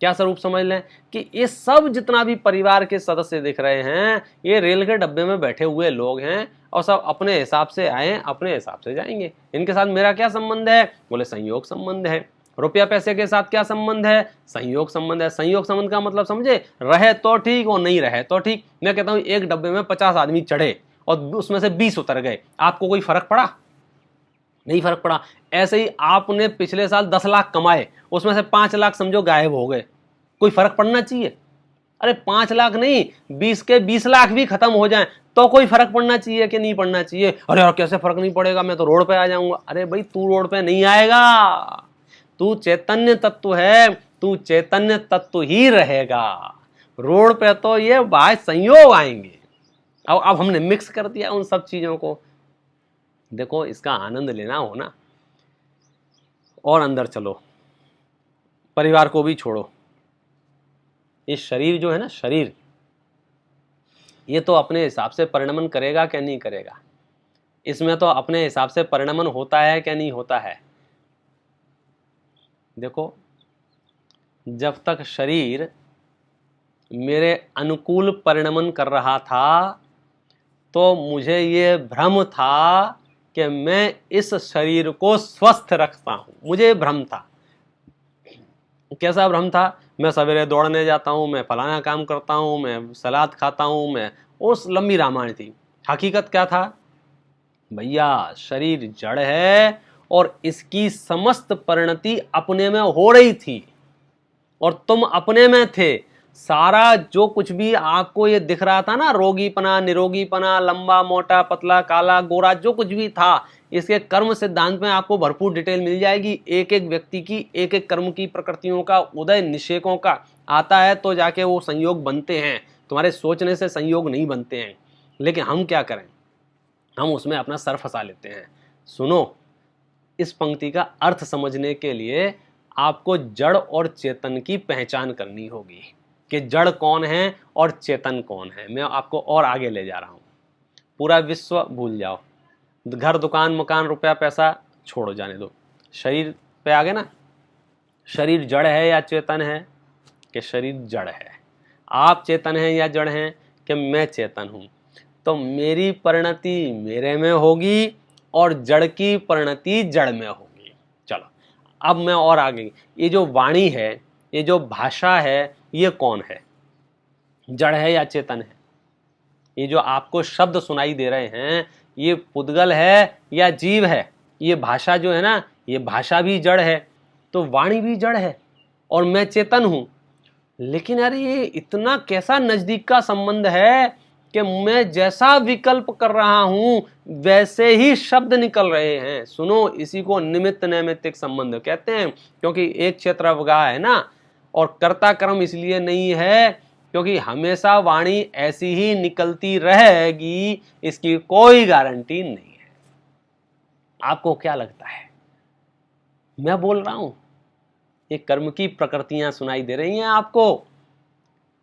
S1: क्या स्वरूप समझ लें कि ये सब जितना भी परिवार के सदस्य दिख रहे हैं, ये रेल के डब्बे में बैठे हुए लोग हैं और सब अपने हिसाब से आए, अपने हिसाब से जाएंगे। इनके साथ मेरा क्या संबंध है? बोले संयोग संबंध है। रुपया पैसे के साथ क्या संबंध है? संयोग संबंध है। संयोग संबंध का मतलब समझे, रहे तो ठीक और नहीं रहे तो ठीक। मैं कहता हूं एक डब्बे में 50 आदमी चढ़े और उसमें से 20 उतर गए, आपको कोई फर्क पड़ा? नहीं फर्क पड़ा। ऐसे ही आपने पिछले साल 10 लाख कमाए, उसमें से 5 लाख समझो गायब हो गए, कोई फर्क पड़ना चाहिए? अरे 5 लाख नहीं, 20 के 20 लाख भी खत्म हो जाएं तो कोई फर्क पड़ना चाहिए कि नहीं पड़ना चाहिए? अरे यार कैसे फर्क नहीं पड़ेगा, मैं तो रोड पे आ जाऊंगा। अरे भाई तू रोड पे नहीं आएगा, तू चैतन्य तत्व है, तू चैतन्य तत्व ही रहेगा। रोड पे तो ये बाह्य संयोग आएंगे। अब हमने मिक्स कर दिया उन सब चीजों को। देखो इसका आनंद लेना हो ना, और अंदर चलो, परिवार को भी छोड़ो। ये शरीर जो है ना, शरीर ये तो अपने हिसाब से परिणमन करेगा क्या नहीं करेगा? इसमें तो अपने हिसाब से परिणमन होता है क्या नहीं होता है? देखो जब तक शरीर मेरे अनुकूल परिणमन कर रहा था तो मुझे ये भ्रम था कि मैं इस शरीर को स्वस्थ रखता हूं। मुझे भ्रम था। कैसा भ्रम था? मैं सवेरे दौड़ने जाता हूं, मैं फलाना काम करता हूं, मैं सलाद खाता हूं, मैं उस लंबी रामायण थी। हकीकत क्या था? भैया शरीर जड़ है और इसकी समस्त परिणति अपने में हो रही थी और तुम अपने में थे। सारा जो कुछ भी आपको ये दिख रहा था ना, रोगीपना, निरोगीपना, लंबा मोटा पतला काला गोरा, जो कुछ भी था, इसके कर्म सिद्धांत में आपको भरपूर डिटेल मिल जाएगी। एक एक व्यक्ति की एक एक कर्म की प्रकृतियों का उदय निषेकों का आता है तो जाके वो संयोग बनते हैं। तुम्हारे सोचने से संयोग नहीं बनते हैं। लेकिन हम क्या करें, हम उसमें अपना सर फंसा लेते हैं। सुनो, इस पंक्ति का अर्थ समझने के लिए आपको जड़ और चेतन की पहचान करनी होगी कि जड़ कौन है और चेतन कौन है। मैं आपको और आगे ले जा रहा हूं। पूरा विश्व भूल जाओ, घर दुकान मकान रुपया पैसा छोड़ो, जाने दो, शरीर पे आ गए ना। शरीर जड़ है या चेतन है? कि शरीर जड़ है। आप चेतन हैं या जड़ हैं? कि मैं चेतन हूं। तो मेरी परिणति मेरे में होगी और जड़ की परिणति जड़ में होगी। चलो अब मैं और आगे, ये जो वाणी है, ये जो भाषा है, ये कौन है? जड़ है या चेतन है? ये जो आपको शब्द सुनाई दे रहे हैं, ये पुद्गल है या जीव है? ये भाषा जो है ना, ये भाषा भी जड़ है, तो वाणी भी जड़ है और मैं चेतन हूं। लेकिन यार ये इतना कैसा नजदीक का संबंध है कि मैं जैसा विकल्प कर रहा हूं वैसे ही शब्द निकल रहे हैं। सुनो, इसी को निमित्त नैमित्तिक संबंध कहते हैं। क्योंकि एक क्षेत्र अवगाह है ना, और कर्ता कर्म इसलिए नहीं है क्योंकि हमेशा वाणी ऐसी ही निकलती रहेगी, इसकी कोई गारंटी नहीं है। आपको क्या लगता है? मैं बोल रहा हूं, ये कर्म की प्रकृतियां सुनाई दे रही हैं आपको।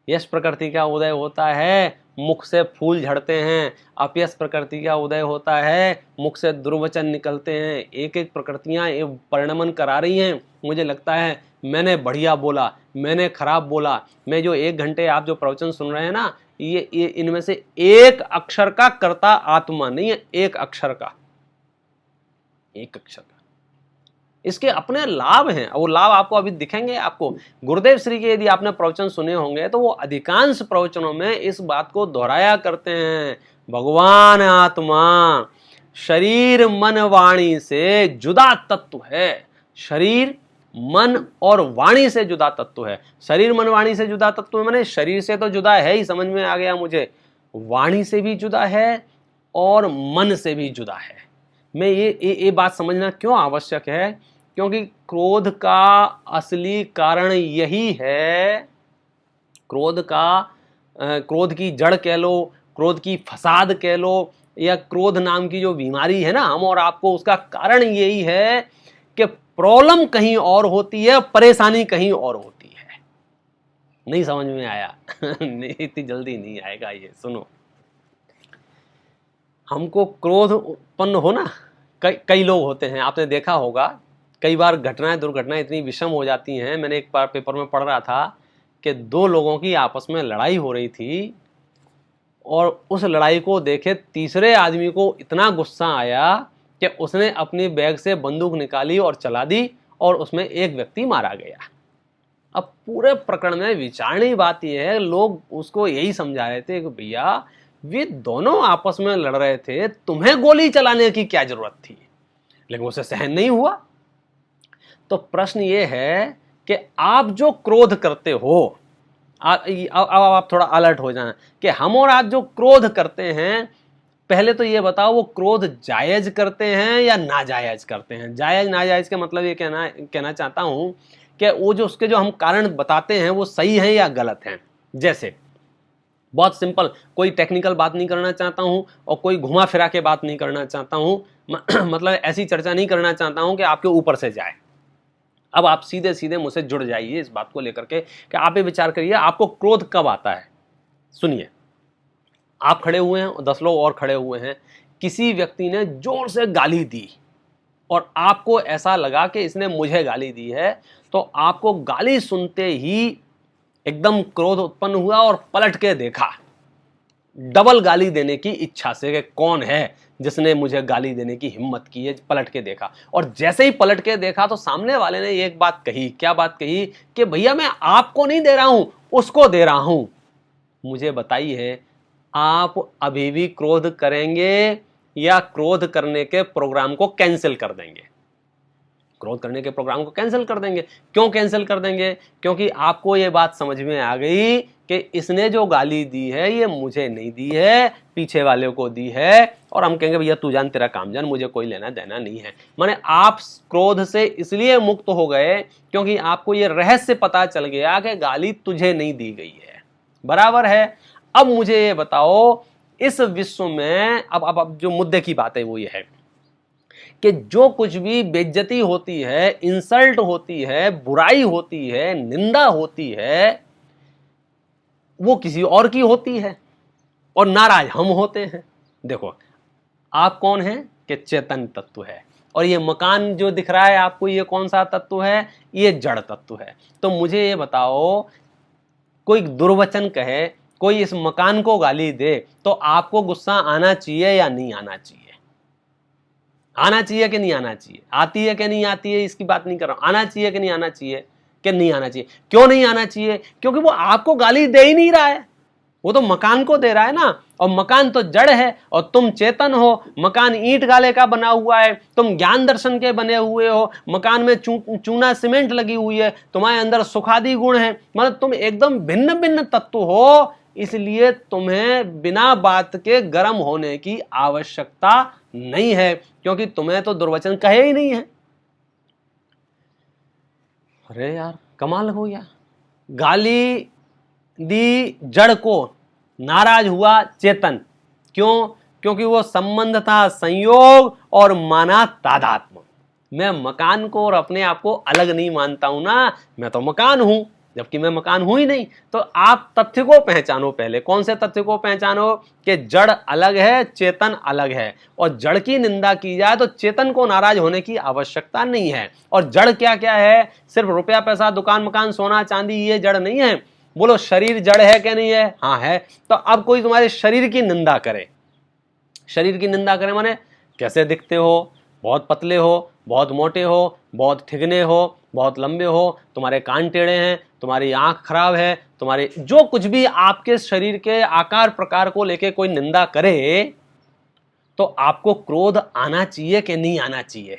S1: यश प्रकृति का उदय होता है, मुख से फूल झड़ते हैं। अपयश प्रकृति का उदय होता है, मुख से दुर्वचन निकलते हैं। एक एक प्रकृतियां परिणमन करा रही हैं। मुझे लगता है मैंने बढ़िया बोला, मैंने खराब बोला। मैं जो 1 घंटे आप जो प्रवचन सुन रहे हैं ना, ये इनमें से एक अक्षर का कर्ता आत्मा नहीं है। एक अक्षर का, एक अक्षर का। इसके अपने लाभ हैं, वो लाभ आपको अभी दिखेंगे। आपको गुरुदेव श्री के यदि आपने प्रवचन सुने होंगे तो वो अधिकांश प्रवचनों में इस बात को दोहराया करते हैं। भगवान आत्मा शरीर मन वाणी से जुदा तत्व है। शरीर मन और वाणी से जुदा तत्व है। शरीर मन वाणी से जुदा तत्व माने शरीर से तो जुदा है ही, समझ में आ गया मुझे। वाणी से भी जुदा है और मन से भी जुदा है। मैं ये बात समझना क्यों आवश्यक है? क्योंकि क्रोध का असली कारण यही है। क्रोध की जड़ कह लो, क्रोध की फसाद कह लो, या क्रोध नाम की जो बीमारी है ना हम और आपको, उसका कारण यही है कि प्रॉब्लम कहीं और होती है, परेशानी कहीं और होती है। नहीं समझ में आया? नहीं, इतनी जल्दी नहीं आएगा ये। सुनो, हमको क्रोध उत्पन्न हो ना, कई लोग होते हैं, आपने देखा होगा, कई बार घटनाएं दुर्घटनाएं इतनी विषम हो जाती हैं। मैंने एक बार पेपर में पढ़ रहा था कि 2 लोगों की आपस में लड़ाई हो रही थी और उस लड़ाई को देखे तीसरे आदमी को इतना गुस्सा आया कि उसने अपनी बैग से बंदूक निकाली और चला दी और उसमें एक व्यक्ति मारा गया। अब पूरे प्रकरण में विचारणीय बात यह है, लोग उसको यही समझा रहे थे कि भैया वे दोनों आपस में लड़ रहे थे, तुम्हें गोली चलाने की क्या जरूरत थी, लेकिन उसे सहन नहीं हुआ। तो प्रश्न ये है कि आप जो क्रोध करते हो, अब आप थोड़ा अलर्ट हो जाना कि हम और आप जो क्रोध करते हैं, पहले तो ये बताओ वो क्रोध जायज करते हैं या नाजायज करते हैं। जायज नाजायज का मतलब ये कहना चाहता हूं कि वो जो उसके जो हम कारण बताते हैं वो सही है या गलत हैं। जैसे बहुत सिंपल, कोई टेक्निकल बात नहीं करना चाहता हूं और कोई घुमा फिरा के बात नहीं करना चाहता हूं, मतलब ऐसी चर्चा नहीं करना चाहता हूं कि आपके ऊपर से जाए। अब आप सीधे सीधे मुझसे जुड़ जाइए इस बात को लेकर के कि आप ये विचार करिए आपको क्रोध कब आता है। सुनिए, आप खड़े हुए हैं और 10 लोग और खड़े हुए हैं, किसी व्यक्ति ने जोर से गाली दी और आपको ऐसा लगा कि इसने मुझे गाली दी है, तो आपको गाली सुनते ही एकदम क्रोध उत्पन्न हुआ और पलट के देखा, डबल गाली देने की इच्छा से कि कौन है जिसने मुझे गाली देने की हिम्मत की है। पलट के देखा और जैसे ही पलट के देखा तो सामने वाले ने एक बात कही। क्या बात कही? कि भैया मैं आपको नहीं दे रहा हूं, उसको दे रहा हूं। मुझे बताइए, आप अभी भी क्रोध करेंगे या क्रोध करने के प्रोग्राम को कैंसिल कर देंगे? क्रोध करने के प्रोग्राम को कैंसिल कर देंगे। क्यों कैंसिल कर देंगे? क्योंकि आपको यह बात समझ में आ गई कि इसने जो गाली दी है ये मुझे नहीं दी है, पीछे वाले को दी है, और हम कहेंगे भैया तू जान तेरा काम जान, मुझे कोई लेना देना नहीं है। माने आप क्रोध से इसलिए मुक्त हो गए क्योंकि आपको ये रहस्य पता चल गया कि गाली तुझे नहीं दी गई है। बराबर है। अब मुझे ये बताओ, इस विश्व में अब जो मुद्दे की बात है वो ये है कि जो कुछ भी बेइज्जती होती है, इंसल्ट होती है, बुराई होती है, निंदा होती है, वो किसी और की होती है और नाराज हम होते हैं। देखो, आप कौन हैं? कि चेतन तत्व है, और ये मकान जो दिख रहा है आपको, ये कौन सा तत्व है? ये जड़ तत्व है। तो मुझे ये बताओ, कोई दुर्वचन कहे, कोई इस मकान को गाली दे, तो आपको गुस्सा आना चाहिए या नहीं आना चाहिए? आना चाहिए कि नहीं आना चाहिए? आती है कि नहीं आती है इसकी बात नहीं कर रहा हूं, आना चाहिए कि नहीं आना चाहिए? कि नहीं आना चाहिए। क्यों नहीं आना चाहिए? क्योंकि वो आपको गाली दे ही नहीं रहा है, वो तो मकान को दे रहा है ना, और मकान तो जड़ है और तुम चेतन हो। मकान ईंट गाले का बना हुआ है, तुम ज्ञान दर्शन के बने हुए हो, मकान में चूना सीमेंट लगी हुई है, तुम्हारे अंदर सुखादी गुण है, मतलब तुम एकदम भिन्न भिन्न तत्व हो। इसलिए तुम्हें बिना बात के गर्म होने की आवश्यकता नहीं है, क्योंकि तुम्हें तो दुर्वचन कहे ही नहीं है। अरे यार कमाल हो गया, गाली दी जड़ को, नाराज हुआ चेतन। क्यों? क्योंकि वो संबंध था संयोग और माना तादात्म्य। मैं मकान को और अपने आप को अलग नहीं मानता हूं ना, मैं तो मकान हूं, जबकि मैं मकान हूं ही नहीं। तो आप तथ्य को पहचानो पहले। कौन से तथ्य को पहचानो? कि जड़ अलग है, चेतन अलग है, और जड़ की निंदा की जाए तो चेतन को नाराज होने की आवश्यकता नहीं है। और जड़ क्या क्या है? सिर्फ रुपया पैसा, दुकान मकान, सोना चांदी, ये जड़ नहीं है। बोलो शरीर जड़ है कि नहीं है? हाँ है। तो अब कोई तुम्हारे शरीर की निंदा करे, शरीर की निंदा करे माने कैसे दिखते हो, बहुत पतले हो, बहुत मोटे हो, बहुत ठिगने हो, बहुत लंबे हो, तुम्हारे कान टेढ़े हैं, तुम्हारी आंख खराब है, तुम्हारे जो कुछ भी आपके शरीर के आकार प्रकार को लेके कोई निंदा करे, तो आपको क्रोध आना चाहिए कि नहीं आना चाहिए?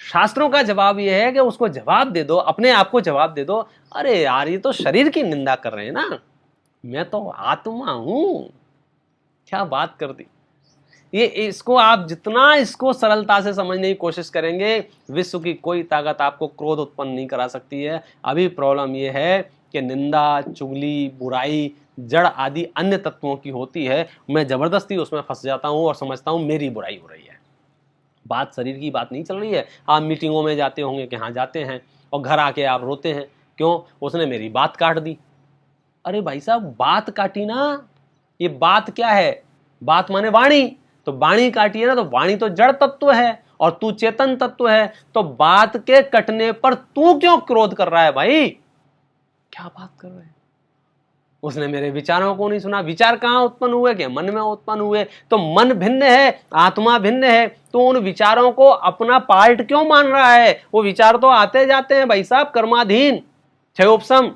S1: शास्त्रों का जवाब यह है कि उसको जवाब दे दो, अपने आप को जवाब दे दो, अरे यार ये तो शरीर की निंदा कर रहे हैं ना, मैं तो आत्मा हूं। क्या बात कर दी। ये इसको आप जितना इसको सरलता से समझने की कोशिश करेंगे, विश्व की कोई ताकत आपको क्रोध उत्पन्न नहीं करा सकती है। अभी प्रॉब्लम ये है कि निंदा, चुगली, बुराई, जड़ आदि अन्य तत्वों की होती है, मैं जबरदस्ती उसमें फंस जाता हूं और समझता हूं मेरी बुराई हो रही है। बात शरीर की बात नहीं चल रही है। आप मीटिंगों में जाते होंगे कि हाँ जाते हैं, और घर आके आप रोते हैं, क्यों? उसने मेरी बात काट दी। अरे भाई साहब, बात काटी ना, ये बात क्या है? बात माने वाणी, तो वाणी काटी है ना, तो वाणी तो जड़ तत्व है और तू चेतन तत्व है, तो बात के कटने पर तू क्यों क्रोध कर रहा है भाई? क्या बात कर रहे हैं? उसने मेरे विचारों को नहीं सुना। विचार कहाँ उत्पन्न हुए? कि मन में उत्पन्न हुए। तो मन भिन्न है, आत्मा भिन्न है, तो उन विचारों को अपना पार्ट क्यों मान रहा है? वो विचार तो आते जाते हैं भाई साहब, कर्माधीन, क्षयोपशम,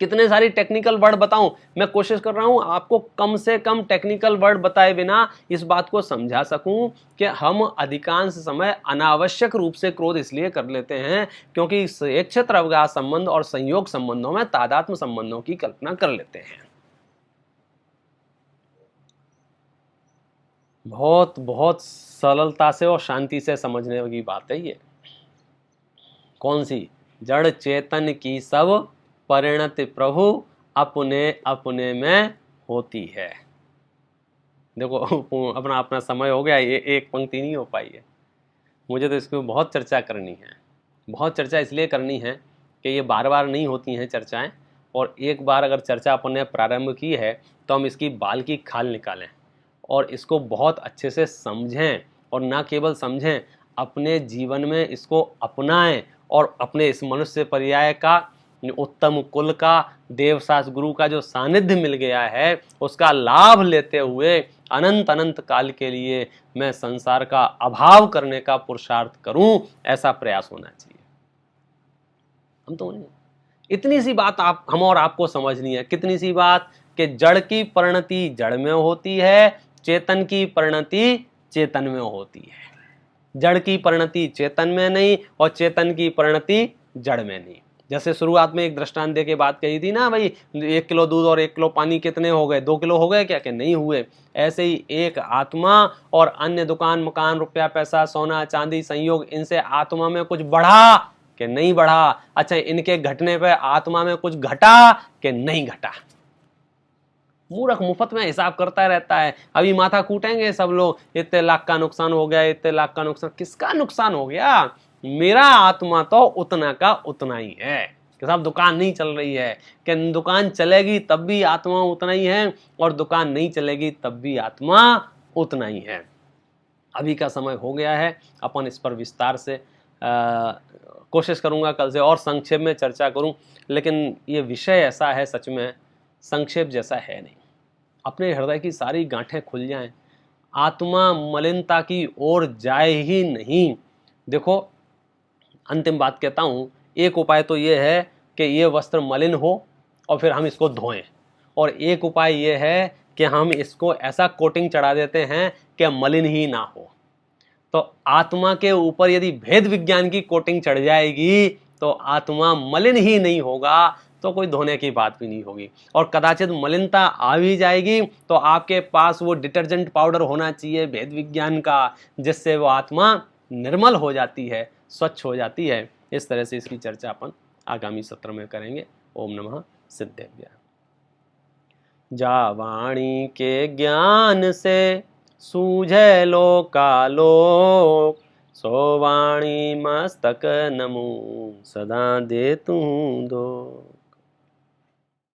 S1: कितने सारी टेक्निकल वर्ड बताऊं। मैं कोशिश कर रहा हूं आपको कम से कम टेक्निकल वर्ड बताए बिना इस बात को समझा सकूं कि हम अधिकांश समय अनावश्यक रूप से क्रोध इसलिए कर लेते हैं क्योंकि एक क्षेत्र अवगाह संबंध और संयोग संबंधों में तादात्म्य संबंधों की कल्पना कर लेते हैं। बहुत बहुत सरलता से और शांति से समझने की बात है ये। कौन सी? जड़ चेतन की सब परिणति प्रभु अपने अपने में होती है। देखो अपना अपना समय हो गया, ये एक पंक्ति नहीं हो पाई है। मुझे तो इसको बहुत चर्चा करनी है। बहुत चर्चा इसलिए करनी है कि ये बार बार नहीं होती हैं चर्चाएं, और एक बार अगर चर्चा अपन ने प्रारंभ की है तो हम इसकी बाल की खाल निकालें और इसको बहुत अच्छे से समझें, और ना केवल समझें, अपने जीवन में इसको अपनाएं और अपने इस मनुष्य पर्याय का, उत्तम कुल का, देवशास गुरु का जो सानिध्य मिल गया है उसका लाभ लेते हुए अनंत अनंत काल के लिए मैं संसार का अभाव करने का पुरुषार्थ करूं, ऐसा प्रयास होना चाहिए। हम तो नहीं, इतनी सी बात आप हम और आपको समझनी है। कितनी सी बात? कि जड़ की परिणति जड़ में होती है, चेतन की परिणति चेतन में होती है। जड़ की परिणति चेतन में नहीं और चेतन की परिणति जड़ में नहीं। जैसे शुरुआत में एक दृष्टांत दे के बात कही थी ना भाई, 1 किलो दूध और 1 किलो पानी कितने हो गए? 2 किलो हो गए क्या? कि नहीं हुए। ऐसे ही एक आत्मा और अन्य दुकान मकान रुपया पैसा सोना चांदी संयोग, इनसे आत्मा में कुछ बढ़ा कि नहीं बढ़ा? अच्छा, इनके घटने पे आत्मा में कुछ घटा कि नहीं घटा? मूर्ख मुफ्त में हिसाब करता रहता है। अभी माथा कूटेंगे सब लोग, इतने लाख का नुकसान हो गया, इतने लाख का नुकसान। किसका नुकसान हो गया? मेरा आत्मा तो उतना का उतना ही है कि साहब दुकान नहीं चल रही है, कि दुकान चलेगी तब भी आत्मा उतना ही है और दुकान नहीं चलेगी तब भी आत्मा उतना ही है। अभी का समय हो गया है, अपन इस पर विस्तार से कोशिश करूंगा कल से और संक्षेप में चर्चा करूं, लेकिन ये विषय ऐसा है सच में संक्षेप जैसा है नहीं। अपने हृदय की सारी गांठें खुल जाएं, आत्मा मलिनता की ओर जाए ही नहीं। देखो, अंतिम बात कहता हूं, एक उपाय तो ये है कि ये वस्त्र मलिन हो और फिर हम इसको धोएं, और एक उपाय ये है कि हम इसको ऐसा कोटिंग चढ़ा देते हैं कि मलिन ही ना हो। तो आत्मा के ऊपर यदि भेद विज्ञान की कोटिंग चढ़ जाएगी तो आत्मा मलिन ही नहीं होगा, तो कोई धोने की बात भी नहीं होगी। और कदाचित मलिनता आ भी जाएगी तो आपके पास वो डिटर्जेंट पाउडर होना चाहिए भेद विज्ञान का, जिससे वो आत्मा निर्मल हो जाती है, स्वच्छ हो जाती है। इस तरह से इसकी चर्चा अपन आगामी सत्र में करेंगे। ओम नमः सिद्धेभ्यः। जा वाणी के ज्ञान से सूझे लोकालोक, सो वाणी मस्तक नमो सदा दे तू दो।